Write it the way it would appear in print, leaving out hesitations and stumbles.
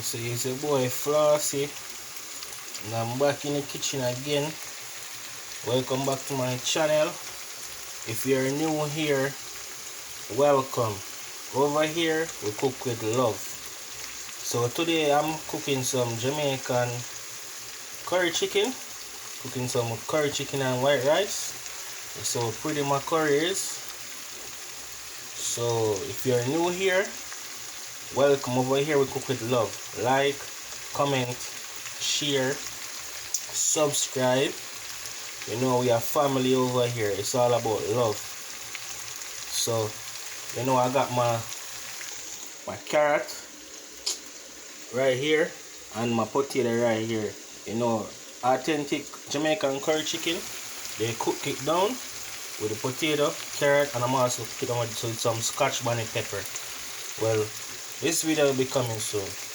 So it's your boy Flossy, and I'm back in the kitchen again. Welcome back to my channel. If you're new here, welcome. Over here we cook with love. So today I'm cooking some Jamaican curry chicken. Cooking some curry chicken and white rice. So pretty my curry is. So if you're new here, welcome. Over here we cook with love. Like, comment, share, subscribe. You know we are family over here. It's all about love. So you know I got my carrot right here and my potato right here. You know, authentic Jamaican curry chicken. They cook it down with the potato, carrot, and I'm also cooking it down with some scotch bonnet pepper. Well, this video will be coming soon.